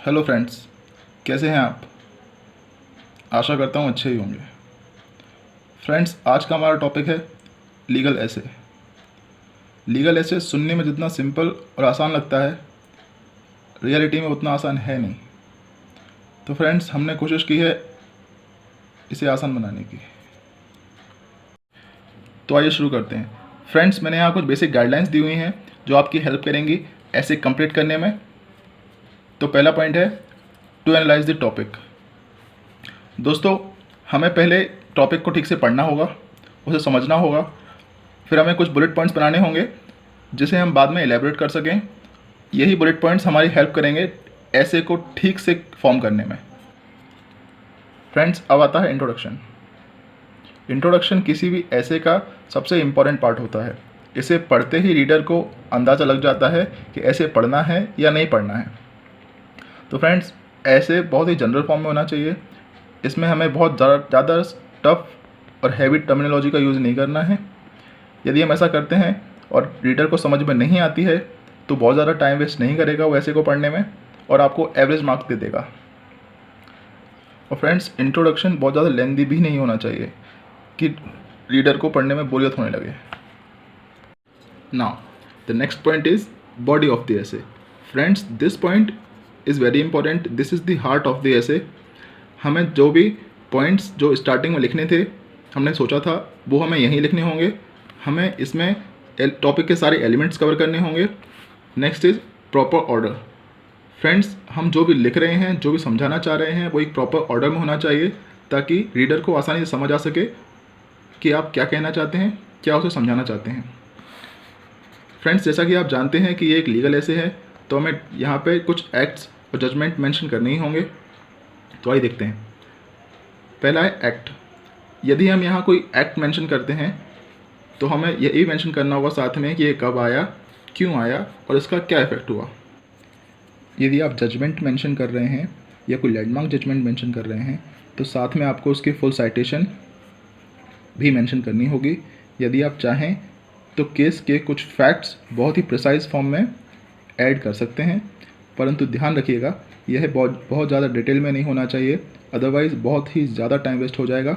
Hello friends, कैसे हैं आप। आशा करता हूँ अच्छे ही होंगे। फ्रेंड्स, आज का हमारा टॉपिक है लीगल एसे। लीगल एसे सुनने में जितना सिंपल और आसान लगता है, रियलिटी में उतना आसान है नहीं। तो फ्रेंड्स, हमने कोशिश की है इसे आसान बनाने की। तो आइए शुरू करते हैं। फ्रेंड्स, मैंने यहाँ कुछ बेसिक गाइडलाइंस दी हुई हैं जो आपकी हेल्प करेंगी ऐसे कंप्लीट करने में। तो पहला पॉइंट है टू एनालाइज द टॉपिक। दोस्तों, हमें पहले टॉपिक को ठीक से पढ़ना होगा, उसे समझना होगा, फिर हमें कुछ बुलेट पॉइंट्स बनाने होंगे जिसे हम बाद में एलेबोरेट कर सकें। यही बुलेट पॉइंट्स हमारी हेल्प करेंगे ऐसे को ठीक से फॉर्म करने में। फ्रेंड्स, अब आता है इंट्रोडक्शन। इंट्रोडक्शन किसी भी ऐसे का सबसे इम्पॉर्टेंट पार्ट होता है। इसे पढ़ते ही रीडर को अंदाज़ा लग जाता है कि ऐसे पढ़ना है या नहीं पढ़ना है। तो फ्रेंड्स, ऐसे बहुत ही जनरल फॉर्म में होना चाहिए। इसमें हमें बहुत ज़्यादा टफ और हैवी टर्मिनोलॉजी का यूज़ नहीं करना है। यदि हम ऐसा करते हैं और रीडर को समझ में नहीं आती है तो बहुत ज़्यादा टाइम वेस्ट नहीं करेगा वो ऐसे को पढ़ने में और आपको एवरेज मार्क्स दे देगा। और फ्रेंड्स, इंट्रोडक्शन बहुत ज़्यादा लेंदी भी नहीं होना चाहिए कि रीडर को पढ़ने में बोरियत होने लगे। Now the next point is body of the essay. Friends, this point is very important. This is the heart of the essay. हमें जो भी पॉइंट्स जो स्टार्टिंग में लिखने थे, हमने सोचा था वो हमें यहीं लिखने होंगे। हमें इसमें टॉपिक के सारे एलिमेंट्स कवर करने होंगे। Next is proper order. Friends, हम जो भी लिख रहे हैं, जो भी समझाना चाह रहे हैं, वो एक प्रॉपर ऑर्डर में होना चाहिए ताकि रीडर को आसानी से समझ आ सके कि आप क्या कहना चाहते हैं, क्या उसे समझाना चाहते हैं। फ्रेंड्स, जैसा कि आप जानते हैं कि ये एक लीगल एसे है, तो हमें यहाँ पे कुछ एक्ट्स और जजमेंट मेंशन करने ही होंगे। तो आइए देखते हैं। पहला है एक्ट। यदि हम यहाँ कोई एक्ट मेंशन करते हैं तो हमें यही मेंशन करना होगा साथ में कि ये कब आया, क्यों आया और इसका क्या इफेक्ट हुआ। यदि आप जजमेंट मेंशन कर रहे हैं या कोई लैंडमार्क जजमेंट मेंशन कर रहे हैं तो साथ में आपको उसकी फुल साइटेशन भी मेंशन करनी होगी। यदि आप चाहें तो केस के कुछ फैक्ट्स बहुत ही प्रिसाइज फॉर्म में ऐड कर सकते हैं, परंतु ध्यान रखिएगा यह बहुत ज़्यादा डिटेल में नहीं होना चाहिए, अदरवाइज़ बहुत ही ज़्यादा टाइम वेस्ट हो जाएगा।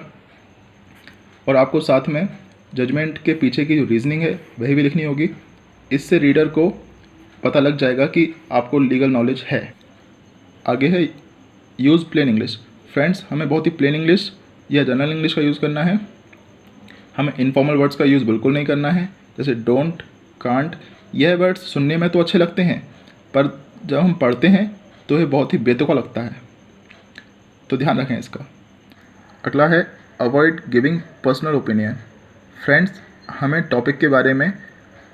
और आपको साथ में जजमेंट के पीछे की जो रीजनिंग है वही भी लिखनी होगी। इससे रीडर को पता लग जाएगा कि आपको लीगल नॉलेज है। आगे है यूज़ प्लेन इंग्लिश। फ्रेंड्स, हमें बहुत ही प्लेन इंग्लिश या जनरल इंग्लिश का यूज़ करना है। हमें इनफॉर्मल वर्ड्स का यूज़ बिल्कुल नहीं करना है, जैसे डोंट, कांट। यह वर्ड्स सुनने में तो अच्छे लगते हैं पर जब हम पढ़ते हैं तो ये बहुत ही बेतुका लगता है, तो ध्यान रखें इसका। अगला है avoid giving personal opinion. Friends, हमें टॉपिक के बारे में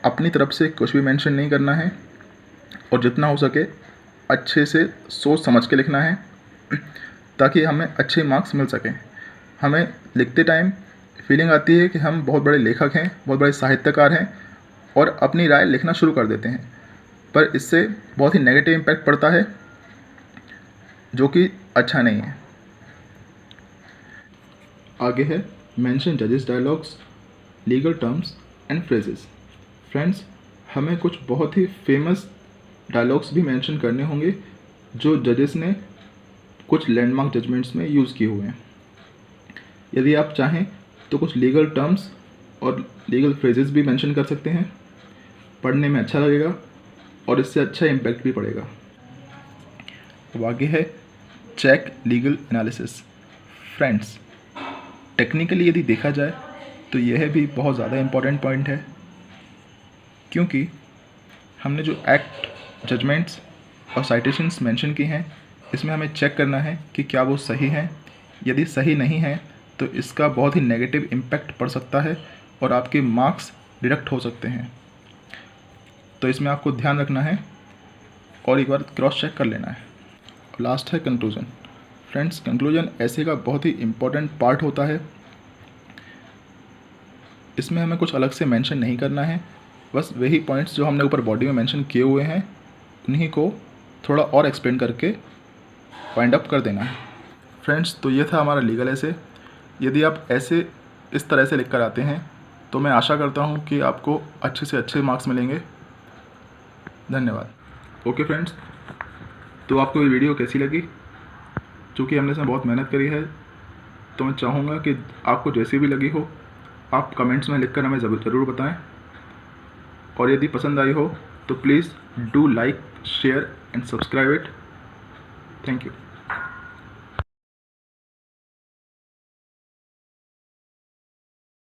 अपनी तरफ से कुछ भी मेंशन नहीं करना है और जितना हो सके अच्छे से सोच समझ के लिखना है ताकि हमें अच्छे मार्क्स मिल सकें। हमें लिखते टाइम फीलिंग आती है कि हम बहुत बड़े लेखक हैं, बहुत बड़े साहित्यकार हैं और अपनी राय लिखना शुरू कर देते हैं, पर इससे बहुत ही नेगेटिव इम्पैक्ट पड़ता है जो कि अच्छा नहीं है। आगे है मेंशन जजेस dialogues, legal terms and phrases. Friends, हमें कुछ बहुत ही फेमस डायलॉग्स भी मेंशन करने होंगे जो जजेस ने कुछ लैंडमार्क जजमेंट्स में यूज़ किए हुए हैं। यदि आप चाहें तो कुछ लीगल टर्म्स और लीगल फ्रेजेस भी मेंशन कर सकते हैं। पढ़ने में अच्छा लगेगा और इससे अच्छा इम्पैक्ट भी पड़ेगा। अब आगे है check legal analysis. Friends, technically यदि देखा जाए तो यह भी बहुत ज़्यादा इम्पॉर्टेंट पॉइंट है, क्योंकि हमने जो एक्ट, जजमेंट्स और साइटेशंस मेंशन की हैं इसमें हमें चेक करना है कि क्या वो सही हैं। यदि सही नहीं है तो इसका बहुत ही नेगेटिव इम्पैक्ट पड़ सकता है और आपके मार्क्स डिडक्ट हो सकते हैं। तो इसमें आपको ध्यान रखना है और एक बार क्रॉस चेक कर लेना है। लास्ट है कंक्लूजन। फ्रेंड्स, कंक्लूजन ऐसे का बहुत ही इम्पोर्टेंट पार्ट होता है। इसमें हमें कुछ अलग से मेंशन नहीं करना है, बस वही पॉइंट्स जो हमने ऊपर बॉडी में मेंशन किए हुए हैं उन्हीं को थोड़ा और एक्सप्लेन करके वाइंड अप कर देना है। फ्रेंड्स, तो ये था हमारा लीगल एसे। यदि आप ऐसे इस तरह से लिख कर आते हैं तो मैं आशा करता हूँ कि आपको अच्छे से अच्छे मार्क्स मिलेंगे। धन्यवाद। Okay friends. तो आपको ये वीडियो कैसी लगी? चूँकि हमने इसमें बहुत मेहनत करी है, तो मैं चाहूँगा कि आपको जैसी भी लगी हो आप कमेंट्स में लिखकर हमें ज़रूर बताएं। और यदि पसंद आई हो तो please do like, share and subscribe it. Thank you.